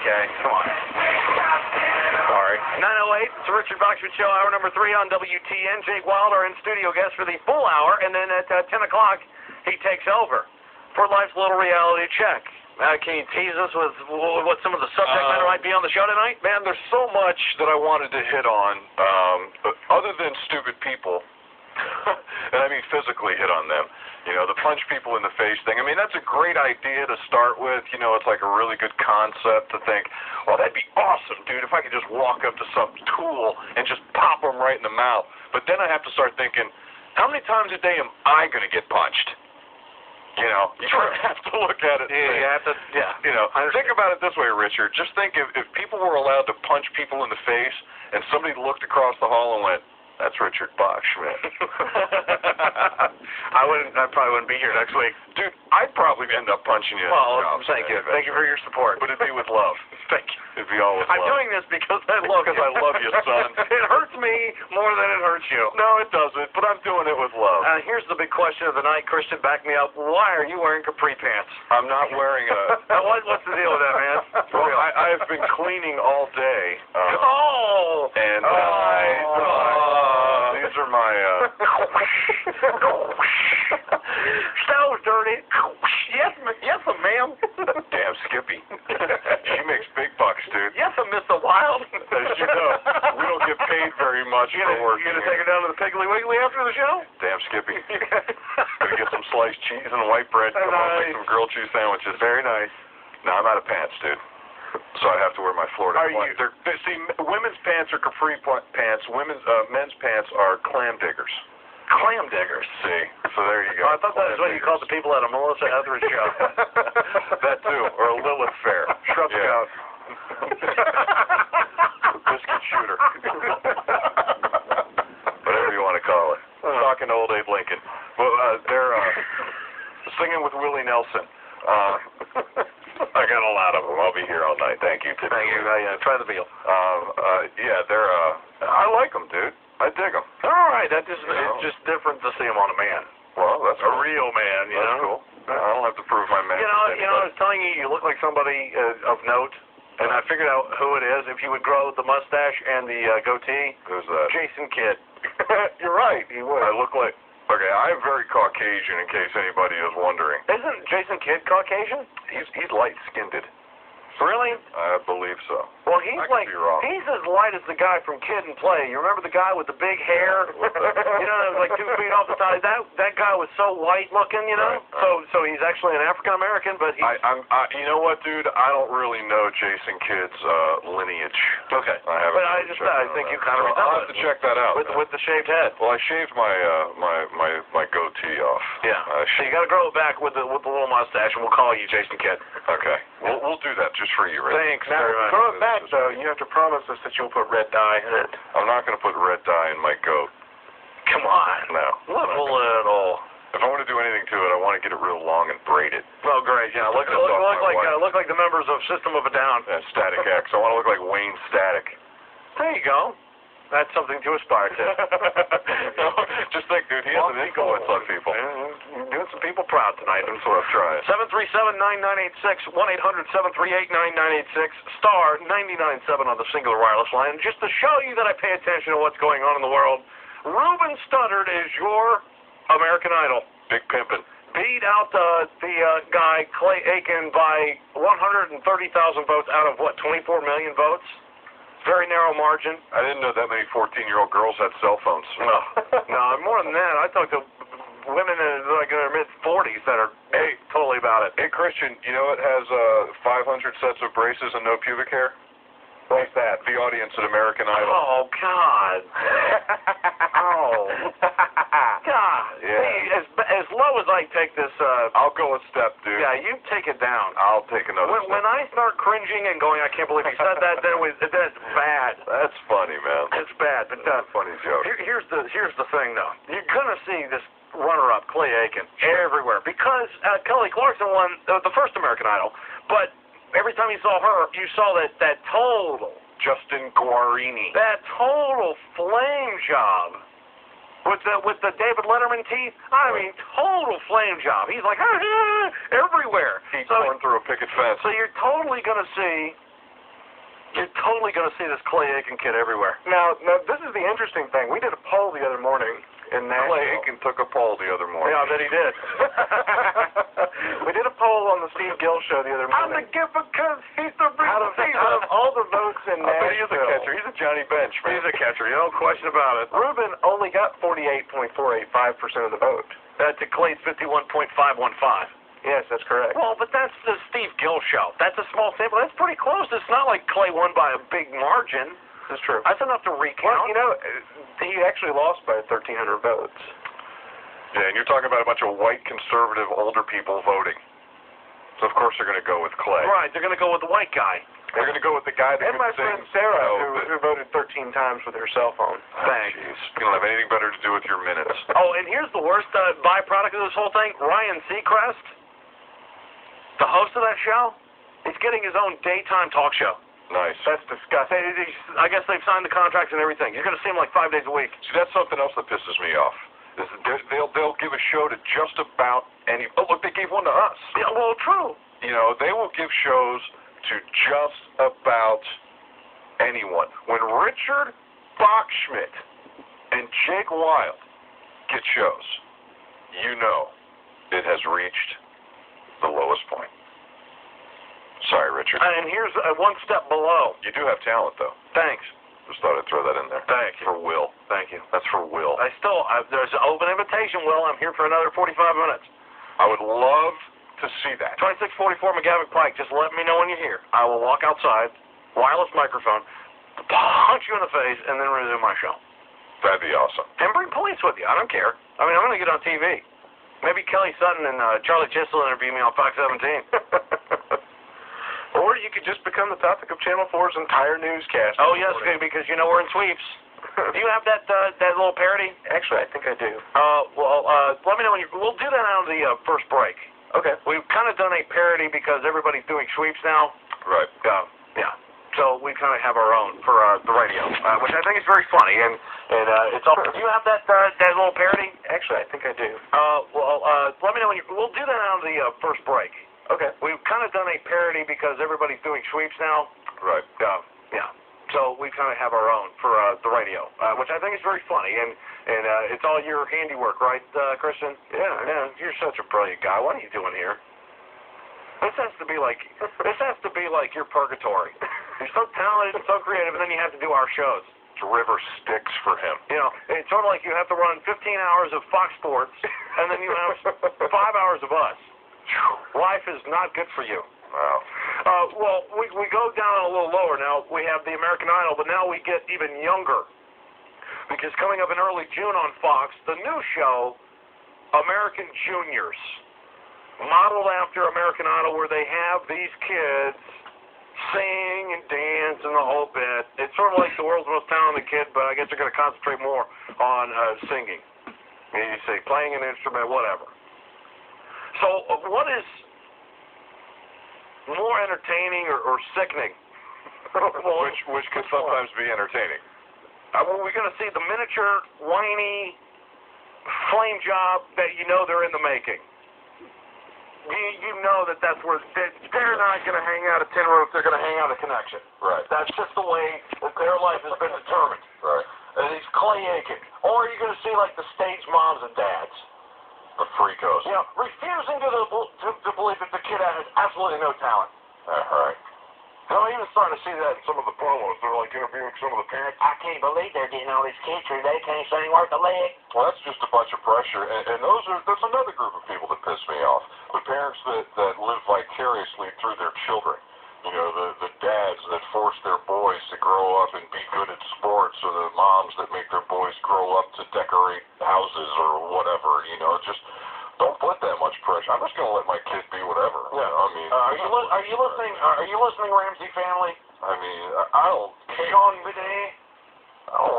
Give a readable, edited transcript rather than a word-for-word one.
Okay, come on. Sorry. 9:08, it's the Richard Boxman Show, hour number 3 on WTN. Jake Wilder in studio guest for the full hour, and then at 10 o'clock, he takes over for Life's Little Reality Check. Can you tease us with what some of the subject matter might be on the show tonight? Man, there's so much that I wanted to hit on, other than stupid people, and I mean physically hit on them. You know, the punch people in the face thing. I mean, that's a great idea to start with. You know, it's like a really good concept to think, well, that'd be awesome, dude, if I could just walk up to some tool and just pop them right in the mouth. But then I have to start thinking, how many times a day am I going to get punched? You know, you have to look at it. Yeah, you have to, yeah. You know, think about it this way, Richard. Just think if people were allowed to punch people in the face and somebody looked across the hall and went, that's Richard Boxman. I probably wouldn't be here next week. Dude, I'd probably end up punching you. Well, thank you. Thank you for your support. But it'd be with love. Thank you. It'd be all with love. I'm doing this because I love you. Because I love you, son. It hurts me more than it hurts you. No, it doesn't, but I'm doing it with love. Here's the big question of the night. Christian, back me up. Why are you wearing capri pants? I'm not wearing a... What's the deal with that, man? Well, I have been cleaning all day. And these are my... Stove's dirty. Yes, ma'am. Damn Skippy. She makes big bucks, dude. Yes, Mr. Wild. As you know, we don't get paid very much for working. You gonna take her down to the Piggly Wiggly after the show? Damn Skippy. Gonna get some sliced cheese and white bread. Come on, make some grilled cheese sandwiches. Very nice. No, I'm out of pants, dude. So I have to wear my Florida pants. See, women's pants are capri pants. Men's pants are clam diggers. Clam diggers. See, so there you go. Oh, I thought that was what you called the people at a Melissa Etheridge show. That too, or a Lilith Fair. Shrub Scout. Biscuit shooter. Whatever you want to call it. Talking to old Abe Lincoln. Well, they're singing with Willie Nelson. I got a lot of them. I'll be here all night. Thank you. Thank you. Try the veal. Yeah, they're. I like them, dude. I dig them. All right, it's just different to see them on a man. Well, that's a real man. You that's know? Cool. I don't have to prove my man. You know, I was telling you, you look like somebody of note, and I figured out who it is. If you would grow the mustache and the goatee, who's that? Jason Kidd. You're right. He would. I look like. Okay, I'm very Caucasian. In case anybody is wondering. Isn't Jason Kidd Caucasian? He's light-skinned. Really? I believe so. Well, he's I could be wrong. He's as light as the guy from Kid and Play. You remember the guy with the big hair? You know, like 2 feet off the side. That guy was so white looking, you know. Right. So he's actually an African American, but he's. You know what, dude? I don't really know Jason Kidd's lineage. Okay. I think you kind of. I'll have to check that out. With the shaved head. Well, I shaved my goatee off. Yeah. So you got to grow it back with the little mustache, and we'll call you Jason Kidd. Okay. We'll do that just for you, Rick. Thanks. Now, grow it back, though. You have to promise us that you'll put red dye in it. I'm not going to put red dye in my goat. Come on. No. Little. If I want to do anything to it, I want to get it real long and braid it. Oh, great. Yeah. Look like the members of System of a Down. And Static X. I want to look like Wayne Static. There you go. That's something to aspire to. No, just think, dude, he has an influence on people. You're doing some people proud tonight. That's what I'm trying. 737-9986, 1-800-738-9986, star 99.7 on the singular wireless line. Just to show you that I pay attention to what's going on in the world, Ruben Studdard is your American Idol. Big pimpin'. Beat out the guy, Clay Aiken, by 130,000 votes out of, 24 million votes? Very narrow margin. I didn't know that many 14-year-old girls had cell phones. No, more than that. I talked to women in their mid-40s that are totally about it. Hey, Christian, you know it has 500 sets of braces and no pubic hair? What's that? The audience at American Idol. Oh, God. Oh. God. Yeah. See, as low as I take this... I'll go a step, dude. Yeah, you take it down. I'll take another step. When I start cringing and going, I can't believe he said that, then that's bad. That's funny, man. It's bad. But that's a funny joke. Here's the thing, though. You're going to see this runner-up, Clay Aiken, everywhere. Because Kelly Clarkson won the first American Idol, but... Every time you saw her, you saw that total Justin Guarini. That total flame job with the David Letterman teeth. I mean, total flame job. He's like everywhere. He torn through a picket fence. So you're totally going to see You're totally going to see this Clay Aiken kid everywhere. Now, this is the interesting thing. We did a poll the other morning in Nashville. Clay Aiken took a poll the other morning. Yeah, I bet he did. We did a poll on the Steve Gill show the other I'm morning. the gift because he's the Out of all the votes in I bet he is a Nashville, catcher. He's a Johnny Bench, man. He's a catcher, no question about it. Ruben only got 48.485% of the vote. To Clay's 51.515. Yes, that's correct. Well, but that's the Steve Gill show. That's a small sample. That's pretty close. It's not like Clay won by a big margin. That's true. That's enough to recount. Well, he actually lost by 1,300 votes. Yeah, and you're talking about a bunch of white, conservative, older people voting. So, of course, they're going to go with Clay. Right, they're going to go with the white guy. They're going to go with the guy that And can my sing. friend Sarah, who voted 13 times with her cell phone. Thanks. Jeez. You don't have anything better to do with your minutes. Oh, and here's the worst byproduct of this whole thing. Ryan Seacrest, the host of that show, is getting his own daytime talk show. Nice. That's disgusting. I guess they've signed the contracts and everything. You're going to see him like 5 days a week. See, that's something else that pisses me off. Is that they'll give a show to just about any. Oh, look, they gave one to us. Yeah, well, true. You know, they will give shows to just about anyone. When Richard Bachschmidt and Jake Wilde get shows, you know it has reached the lowest point. Sorry, Richard. And here's one step below. You do have talent, though. Thanks. Just thought I'd throw that in there. Thank you. For Will. Thank you. That's for Will. There's an open invitation, Will. I'm here for another 45 minutes. I would love to see that. 2644 McGavick Pike. Just let me know when you're here. I will walk outside, wireless microphone, punch you in the face, and then resume my show. That'd be awesome. And bring police with you. I don't care. I mean, I'm going to get on TV. Maybe Kelly Sutton and Charlie Chisel interview me on Fox 17. Or you could just become the topic of Channel 4's entire newscast. Oh, yes, because you know we're in sweeps. Do you have that little parody? Actually, I think I do. Let me know when we'll do that on the first break. Okay. We've kind of done a parody because everybody's doing sweeps now. Right. Yeah. So we kind of have our own for the radio, which I think is very funny. And it's all. Do you have that little parody? Actually, I think I do. Let me know when we'll do that on the first break. Okay. We've kind of done a parody because everybody's doing sweeps now. Right. Yeah. So we kind of have our own for the radio, which I think is very funny, and it's all your handiwork, right, Christian? Yeah. You're such a brilliant guy. What are you doing here? This has to be like your purgatory. You're so talented and so creative, and then you have to do our shows. The river sticks for him. You know, it's sort of like you have to run 15 hours of Fox Sports, and then you have 5 hours of us. Life is not good for you. Wow. Well, we go down a little lower now. We have the American Idol, but now we get even younger. Because coming up in early June on Fox, the new show, American Juniors, modeled after American Idol, where they have these kids sing and dance and the whole bit. It's sort of like the world's most talented kid, but I guess they're going to concentrate more on singing. You say playing an instrument, whatever. So what is more entertaining or sickening? Which can sometimes be entertaining. We're going to see the miniature, whiny flame job that you know they're in the making. You know that's where they're not going to hang out at Tin Roof. They're going to hang out at Connection. Right. That's just the way that their life has been determined. Right. And he's Clay Aiken. Or you're going to see like the stage moms and dads. The freakos. You know, refusing to believe that the kid has absolutely no talent. All right. I'm even starting to see that in some of the promos. They're like interviewing some of the parents. I can't believe they're getting all these kids here. They can't sing worth a leg. Well, that's just a bunch of pressure, and that's another group of people that piss me off. The parents that live vicariously through their children. You know, the dads that force their boys to grow up and be good at sports, or the moms that make their boys grow up to decorate houses or whatever. You know, just don't put that much pressure. I'm just going to let my kid be whatever. Yeah. You know, I mean, are you listening? Are you listening, Ramsey family? I mean, I don't care. Sean Bidet. I don't